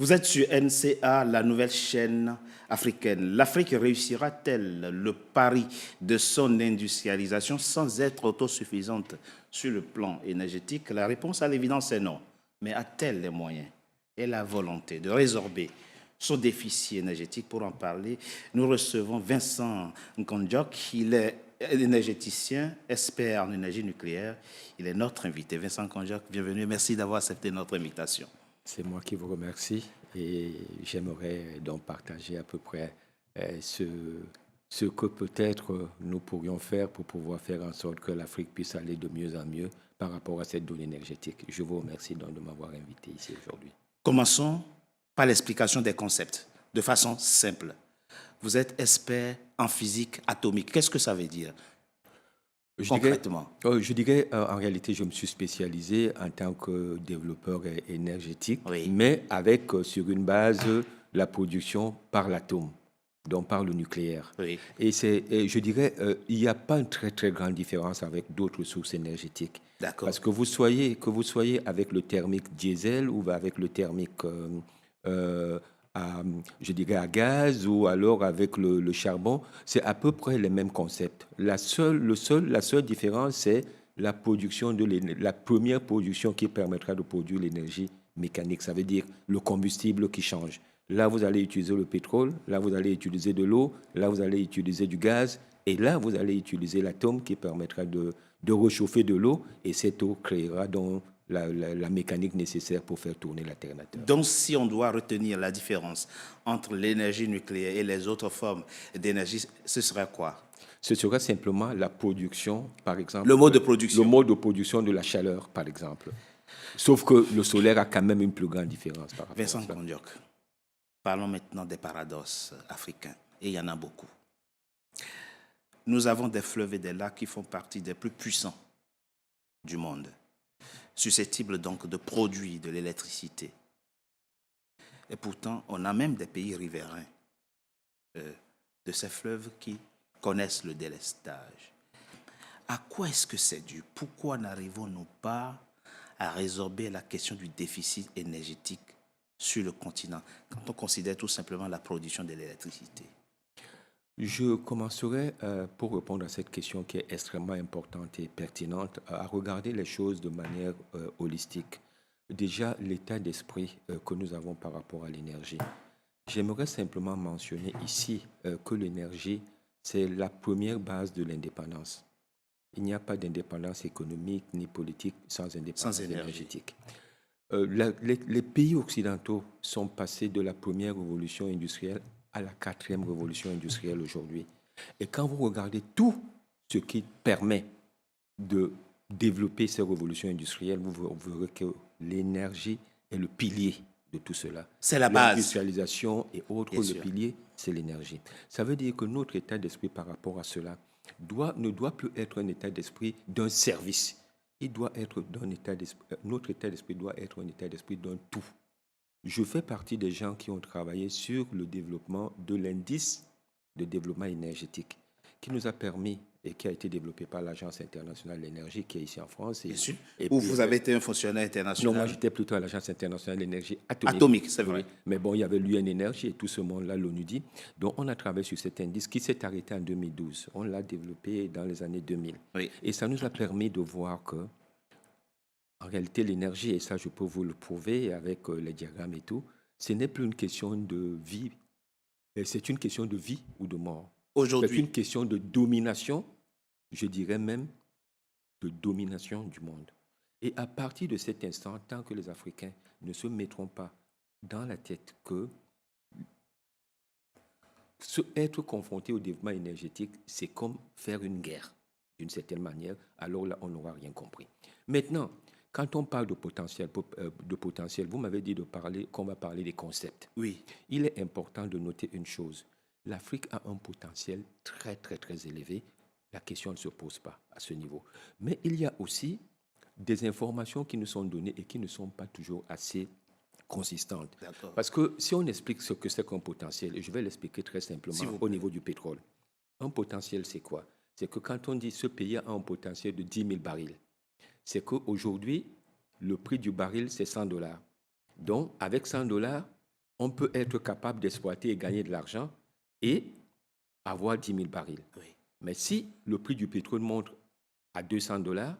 Vous êtes sur NCA, la nouvelle chaîne africaine. L'Afrique réussira-t-elle le pari de son industrialisation sans être autosuffisante sur le plan énergétique? La réponse à l'évidence est non. Mais a-t-elle les moyens et la volonté de résorber son déficit énergétique? Pour en parler, nous recevons Vincent Nkondjok. Il est énergéticien, expert en énergie nucléaire. Il est notre invité. Vincent Nkondjok, bienvenue. Merci d'avoir accepté notre invitation. C'est moi qui vous remercie et j'aimerais donc partager à peu près ce que peut-être nous pourrions faire pour pouvoir faire en sorte que l'Afrique puisse aller de mieux en mieux par rapport à cette donnée énergétique. Je vous remercie donc de m'avoir invité ici aujourd'hui. Commençons par l'explication des concepts, de façon simple. Vous êtes expert en physique atomique. Qu'est-ce que ça veut dire concrètement? Je dirais, en réalité, je me suis spécialisé en tant que développeur énergétique, Oui. mais avec sur une base la production par l'atome, donc par le nucléaire. Oui. Et je dirais, il n'y a pas une très très grande différence avec d'autres sources énergétiques. D'accord. Parce que vous soyez avec le thermique diesel ou avec le thermique je dirais à gaz ou alors avec le charbon, c'est à peu près les mêmes concepts. La seule différence, c'est la production la première production qui permettra de produire l'énergie mécanique. Ça veut dire le combustible qui change. Là, vous allez utiliser le pétrole, là, vous allez utiliser de l'eau, là, vous allez utiliser du gaz, et là, vous allez utiliser l'atome qui permettra de réchauffer de l'eau, et cette eau créera donc la mécanique nécessaire pour faire tourner l'alternateur. Donc, si on doit retenir la différence entre l'énergie nucléaire et les autres formes d'énergie, ce serait quoi? Ce sera simplement la production, par exemple. Le mode de production. Le mode de production de la chaleur, par exemple. Sauf que le solaire a quand même une plus grande différence par rapport Vincent à ça. Nkondjok, parlons maintenant des paradoxes africains, et il y en a beaucoup. Nous avons des fleuves et des lacs qui font partie des plus puissants du monde, susceptibles donc de produire de l'électricité. Et pourtant, on a même des pays riverains de ces fleuves qui connaissent le délestage. À quoi est-ce que c'est dû? Pourquoi n'arrivons-nous pas à résorber la question du déficit énergétique sur le continent quand on considère tout simplement la production de l'électricité? Je commencerai, pour répondre à cette question qui est extrêmement importante et pertinente, à regarder les choses de manière holistique. Déjà, l'état d'esprit que nous avons par rapport à l'énergie. J'aimerais simplement mentionner ici que l'énergie, c'est la première base de l'indépendance. Il n'y a pas d'indépendance économique ni politique sans indépendance énergétique. Les pays occidentaux sont passés de la première révolution industrielle à la quatrième révolution industrielle aujourd'hui. Et quand vous regardez tout ce qui permet de développer ces révolutions industrielles, vous verrez que l'énergie est le pilier de tout cela. C'est la base. L'industrialisation et autres, Bien le sûr. pilier, c'est l'énergie. Ça veut dire que notre état d'esprit par rapport à cela ne doit plus être un état d'esprit d'un service. Il doit être notre état d'esprit doit être un état d'esprit d'un tout. Je fais partie des gens qui ont travaillé sur le développement de l'indice de développement énergétique qui nous a permis et qui a été développé par l'Agence internationale de l'énergie qui est ici en France. Bien sûr. Et Où puis, vous avez été un fonctionnaire international. non, moi j'étais plutôt à l'Agence internationale de l'énergie atomique. Atomique, c'est vrai. Oui. Mais bon, il y avait l'UN Énergie et tout ce monde-là, l'ONUDI. Donc on a travaillé sur cet indice qui s'est arrêté en 2012. On l'a développé dans les années 2000. Oui. Et ça nous a permis de voir que, en réalité, l'énergie, et ça je peux vous le prouver avec les diagrammes et tout, ce n'est plus une question de vie, c'est une question de vie ou de mort. Aujourd'hui. C'est une question de domination, je dirais même de domination du monde. Et à partir de cet instant, tant que les Africains ne se mettront pas dans la tête que être confronté au développement énergétique, c'est comme faire une guerre, d'une certaine manière, alors là, on n'aura rien compris. Maintenant, quand on parle de potentiel, vous m'avez dit qu'on va parler des concepts. Oui. Il est important de noter une chose. L'Afrique a un potentiel très, très, très élevé. La question ne se pose pas à ce niveau. Mais il y a aussi des informations qui nous sont données et qui ne sont pas toujours assez consistantes. D'accord. Parce que si on explique ce que c'est qu'un potentiel, et je vais l'expliquer très simplement au niveau du pétrole. Un potentiel, c'est quoi? C'est que quand on dit ce pays a un potentiel de 10 000 barils, c'est qu'aujourd'hui, le prix du baril, c'est $100. Donc, avec $100, on peut être capable d'exploiter et gagner de l'argent et avoir 10 000 barils. Oui. Mais si le prix du pétrole monte à $200,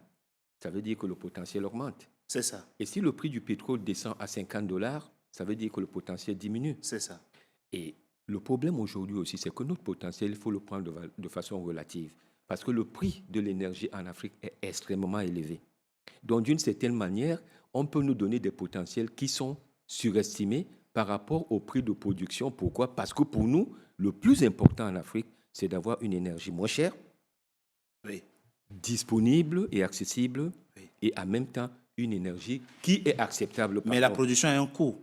ça veut dire que le potentiel augmente. C'est ça. Et si le prix du pétrole descend à $50, ça veut dire que le potentiel diminue. C'est ça. Et le problème aujourd'hui aussi, c'est que notre potentiel, il faut le prendre de façon relative. Parce que le prix de l'énergie en Afrique est extrêmement élevé. Donc, d'une certaine manière, on peut nous donner des potentiels qui sont surestimés par rapport au prix de production. Pourquoi? Parce que pour nous, le plus important en Afrique, c'est d'avoir une énergie moins chère, Oui. disponible et accessible, Oui. et en même temps, une énergie qui est acceptable. Mais la production a un coût.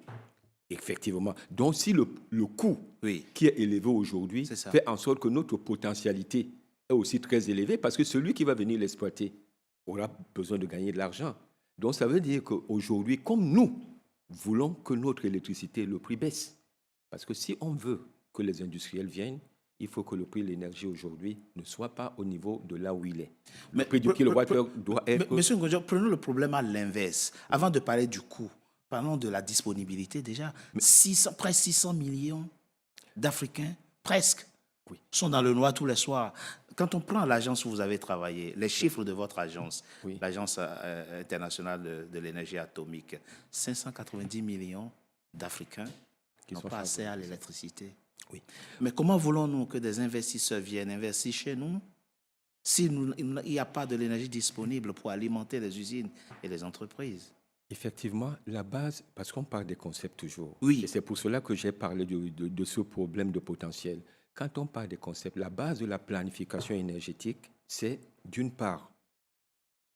Effectivement. Donc, si le coût Oui. qui est élevé aujourd'hui C'est ça. fait en sorte que notre potentialité est aussi très élevée, parce que celui qui va venir l'exploiter aura besoin de gagner de l'argent. Donc, ça veut dire qu'aujourd'hui, comme nous voulons que notre électricité, le prix baisse, parce que si on veut que les industriels viennent, il faut que le prix de l'énergie aujourd'hui ne soit pas au niveau de là où il est. Le prix du kilowattheure doit être... Monsieur Ngonjo, prenons le problème à l'inverse. Avant de parler du coût, parlons de la disponibilité déjà. Presque 600 millions d'Africains, presque, Oui. sont dans le noir tous les soirs. Quand on prend l'agence où vous avez travaillé, les chiffres de votre agence, Oui. l'Agence internationale de l'énergie atomique, 590 millions d'Africains qui n'ont pas accès à l'électricité. Oui. Mais comment voulons-nous que des investisseurs viennent investir chez nous s'il n'y a pas de l'énergie disponible pour alimenter les usines et les entreprises? Effectivement, la base, parce qu'on parle des concepts toujours, Oui. et c'est pour cela que j'ai parlé de ce problème de potentiel. Quand on parle des concepts, la base de la planification énergétique, c'est d'une part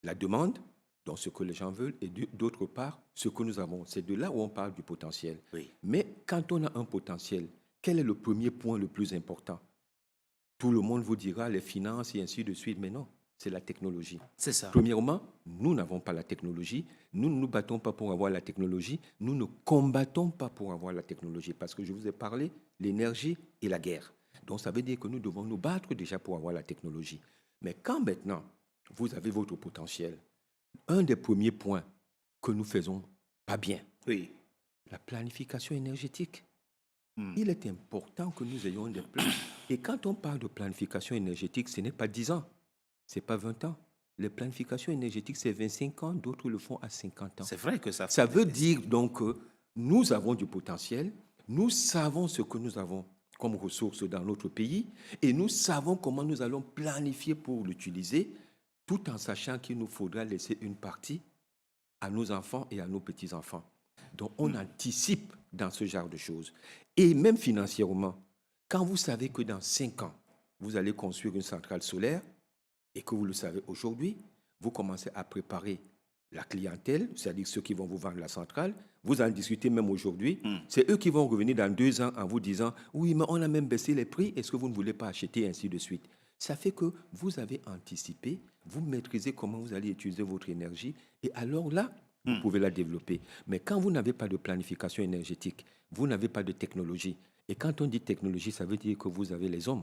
la demande, donc ce que les gens veulent, et d'autre part ce que nous avons. C'est de là où on parle du potentiel. Oui. Mais quand on a un potentiel, quel est le premier point le plus important? Tout le monde vous dira les finances et ainsi de suite, mais non, c'est la technologie. C'est ça. Premièrement, nous n'avons pas la technologie. Nous ne nous battons pas pour avoir la technologie. Nous ne combattons pas pour avoir la technologie. Parce que je vous ai parlé, l'énergie et la guerre. Donc, ça veut dire que nous devons nous battre déjà pour avoir la technologie. Mais quand maintenant, vous avez votre potentiel, un des premiers points que nous faisons pas bien, Oui. la planification énergétique. Il est important que nous ayons des plans. Et quand on parle de planification énergétique, ce n'est pas 10 ans, ce n'est pas 20 ans. Les planifications énergétiques, c'est 25 ans, d'autres le font à 50 ans. C'est vrai que ça... Ça veut dire donc que nous avons du potentiel, nous savons ce que nous avons comme ressources dans notre pays et nous savons comment nous allons planifier pour l'utiliser, tout en sachant qu'il nous faudra laisser une partie à nos enfants et à nos petits-enfants. Donc, on anticipe dans ce genre de choses. Et même financièrement, quand vous savez que dans 5 ans, vous allez construire une centrale solaire et que vous le savez aujourd'hui, vous commencez à préparer la clientèle, c'est-à-dire ceux qui vont vous vendre la centrale. Vous en discutez même aujourd'hui. C'est eux qui vont revenir dans 2 ans en vous disant « Oui, mais on a même baissé les prix. Est-ce que vous ne voulez pas acheter ?» ainsi de suite. Ça fait que vous avez anticipé, vous maîtrisez comment vous allez utiliser votre énergie et alors là, vous pouvez la développer. Mais quand vous n'avez pas de planification énergétique, vous n'avez pas de technologie. Et quand on dit technologie, ça veut dire que vous avez les hommes.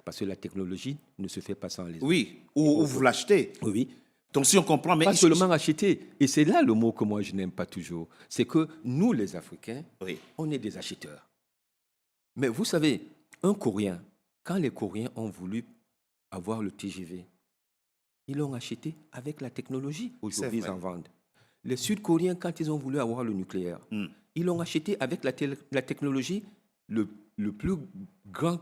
Parce que la technologie ne se fait pas sans les hommes. Oui, ou vous l'achetez. Oui. Donc si on comprend... Mais pas seulement acheter. Et c'est là le mot que moi je n'aime pas toujours. C'est que nous, les Africains, oui. On est des acheteurs. Mais vous savez, un Coréen, quand les Coréens ont voulu avoir le TGV, ils l'ont acheté avec la technologie. Aujourd'hui, ils en vendent. Les Sud-Coréens, quand ils ont voulu avoir le nucléaire, ils l'ont acheté avec la technologie. Le plus grand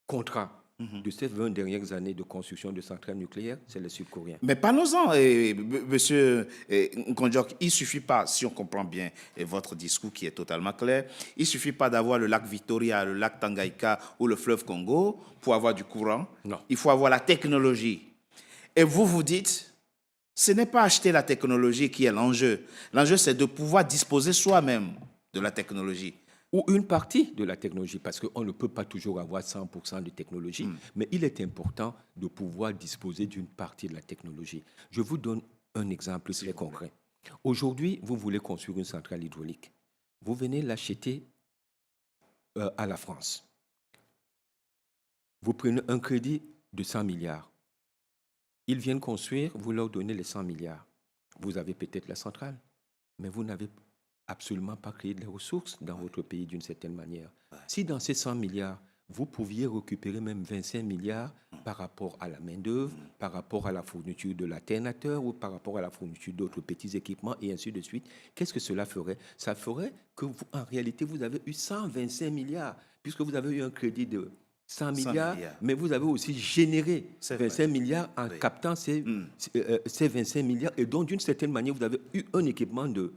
contrat de ces 20 dernières années de construction de centrales nucléaires, c'est les Sud-Coréens. Mais parlons-en, monsieur Nkonjok, il ne suffit pas, si on comprend bien votre discours qui est totalement clair, il ne suffit pas d'avoir le lac Victoria, le lac Tanganyika ou le fleuve Congo pour avoir du courant. Non. Il faut avoir la technologie. Et vous dites, ce n'est pas acheter la technologie qui est l'enjeu. L'enjeu, c'est de pouvoir disposer soi-même de la technologie. Ou une partie de la technologie, parce qu'on ne peut pas toujours avoir 100% de technologie, mais il est important de pouvoir disposer d'une partie de la technologie. Je vous donne un exemple très concret. Aujourd'hui, vous voulez construire une centrale hydraulique. Vous venez l'acheter à la France. Vous prenez un crédit de 100 milliards. Ils viennent construire, vous leur donnez les 100 milliards. Vous avez peut-être la centrale, mais vous n'avez absolument pas créer des ressources dans votre pays d'une certaine manière. Si dans ces 100 milliards, vous pouviez récupérer même 25 milliards par rapport à la main-d'œuvre, par rapport à la fourniture de l'alternateur ou par rapport à la fourniture d'autres petits équipements et ainsi de suite, qu'est-ce que cela ferait? Ça ferait que, en réalité, vous avez eu 125 milliards, puisque vous avez eu un crédit de 100 milliards, mais vous avez aussi généré 25 milliards en captant ces 25 milliards. Et donc, d'une certaine manière, vous avez eu un équipement de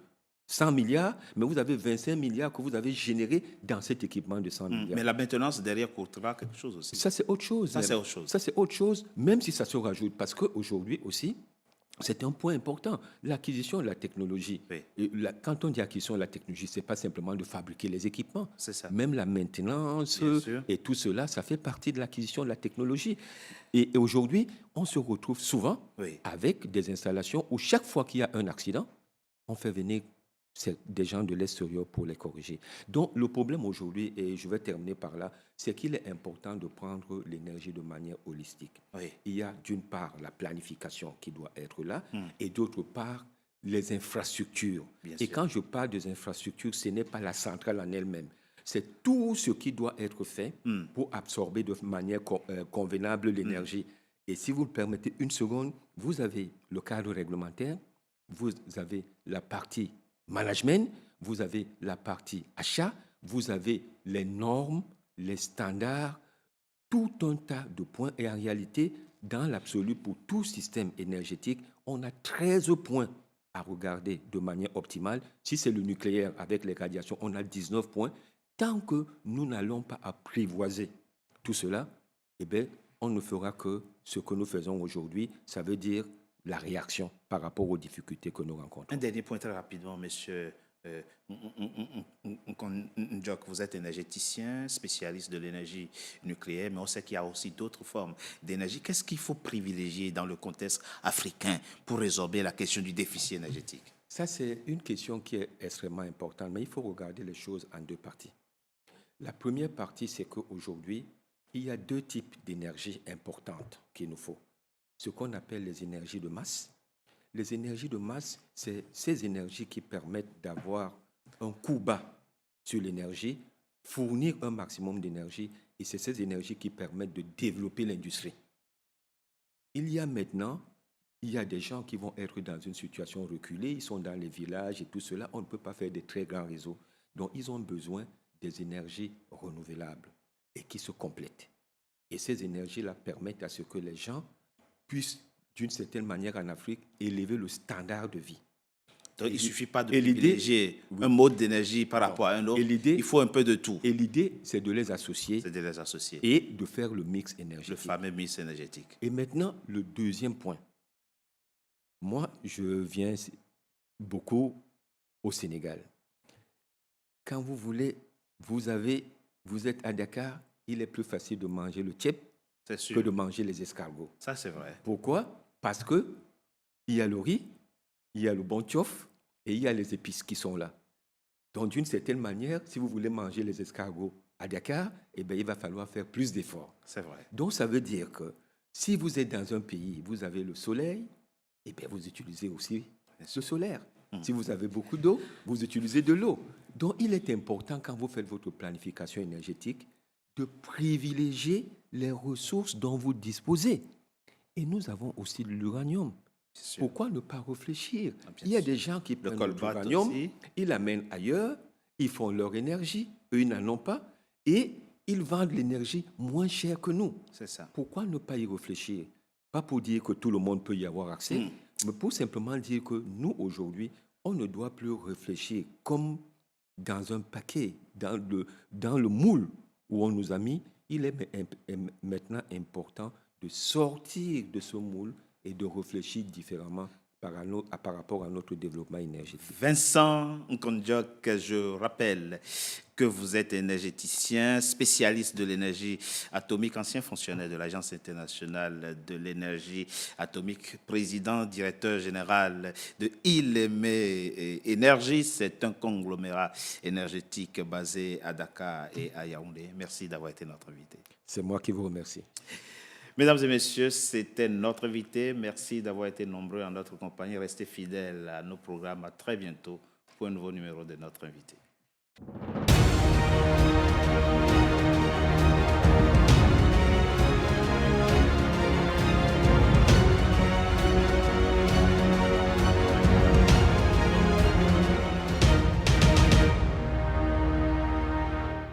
100 milliards, mais vous avez 25 milliards que vous avez générés dans cet équipement de 100 milliards. Mais la maintenance derrière coûtera quelque chose aussi. Ça, c'est autre chose. Ça, c'est autre chose. Ça, c'est autre chose, même si ça se rajoute. Parce qu'aujourd'hui aussi, c'est un point important. L'acquisition de la technologie. Oui. Quand on dit acquisition de la technologie, ce n'est pas simplement de fabriquer les équipements. C'est ça. Même la maintenance et tout cela, ça fait partie de l'acquisition de la technologie. Et aujourd'hui, on se retrouve souvent avec des installations où chaque fois qu'il y a un accident, on fait venir des gens de l'extérieur pour les corriger. Donc, le problème aujourd'hui, et je vais terminer par là, c'est qu'il est important de prendre l'énergie de manière holistique. Il y a d'une part la planification qui doit être là, et d'autre part les infrastructures. Et quand je parle des infrastructures, ce n'est pas la centrale en elle-même. C'est tout ce qui doit être fait pour absorber de manière convenable l'énergie. Et si vous me permettez une seconde, vous avez le cadre réglementaire, vous avez la partie management, vous avez la partie achat, vous avez les normes, les standards, tout un tas de points. Et en réalité, dans l'absolu, pour tout système énergétique, on a 13 points à regarder de manière optimale. Si c'est le nucléaire avec les radiations, on a 19 points. Tant que nous n'allons pas apprivoiser tout cela, eh bien, on ne fera que ce que nous faisons aujourd'hui, ça veut dire la réaction par rapport aux difficultés que nous rencontrons. Un dernier point très rapidement, monsieur N'Djok, vous êtes énergéticien, spécialiste de l'énergie nucléaire, mais on sait qu'il y a aussi d'autres formes d'énergie. Qu'est-ce qu'il faut privilégier dans le contexte africain pour résorber la question du déficit énergétique? Ça, c'est une question qui est extrêmement importante, mais il faut regarder les choses en deux parties. La première partie, c'est qu'aujourd'hui, il y a deux types d'énergie importantes qu'il nous faut. Ce qu'on appelle les énergies de masse. Les énergies de masse, c'est ces énergies qui permettent d'avoir un coût bas sur l'énergie, fournir un maximum d'énergie, et c'est ces énergies qui permettent de développer l'industrie. Il y a des gens qui vont être dans une situation reculée, ils sont dans les villages et tout cela, on ne peut pas faire de très grands réseaux. Donc, ils ont besoin des énergies renouvelables et qui se complètent. Et ces énergies-là permettent à ce que les gens puissent, d'une certaine manière en Afrique, élever le standard de vie. Donc, il ne suffit pas de privilégier un mode d'énergie par rapport à un autre. Il faut un peu de tout. Et l'idée, c'est de les associer. C'est de les associer. Et de faire le mix énergétique. Le fameux mix énergétique. Et maintenant, le deuxième point. Moi, je viens beaucoup au Sénégal. Quand vous voulez, vous êtes à Dakar, il est plus facile de manger le tchèp que de manger les escargots. Ça, c'est vrai. Pourquoi? Parce qu'il y a le riz, il y a le bon tchof et il y a les épices qui sont là. Donc, d'une certaine manière, si vous voulez manger les escargots à Dakar, eh bien, il va falloir faire plus d'efforts. C'est vrai. Donc, ça veut dire que si vous êtes dans un pays, vous avez le soleil, eh bien, vous utilisez aussi le solaire. Si vous avez beaucoup d'eau, vous utilisez de l'eau. Donc, il est important, quand vous faites votre planification énergétique, de privilégier les ressources dont vous disposez. Et nous avons aussi l'uranium. Pourquoi ne pas réfléchir? Il y a des gens qui prennent l'uranium, ils l'amènent ailleurs, ils font leur énergie, eux, ils n'en ont pas, et ils vendent l'énergie moins chère que nous. C'est ça. Pourquoi ne pas y réfléchir? Pas pour dire que tout le monde peut y avoir accès, mais pour simplement dire que nous, aujourd'hui, on ne doit plus réfléchir comme dans un paquet, dans le moule où on nous a mis. Il est maintenant important de sortir de ce moule et de réfléchir différemment par rapport à notre développement énergétique. Vincent N'Djok, je rappelle que vous êtes énergéticien, spécialiste de l'énergie atomique, ancien fonctionnaire de l'Agence internationale de l'énergie atomique, président, directeur général de ILME Énergie. C'est un conglomérat énergétique basé à Dakar et à Yaoundé. Merci d'avoir été notre invité. C'est moi qui vous remercie. Mesdames et messieurs, c'était notre invité. Merci d'avoir été nombreux en notre compagnie. Restez fidèles à nos programmes. À très bientôt pour un nouveau numéro de notre invité.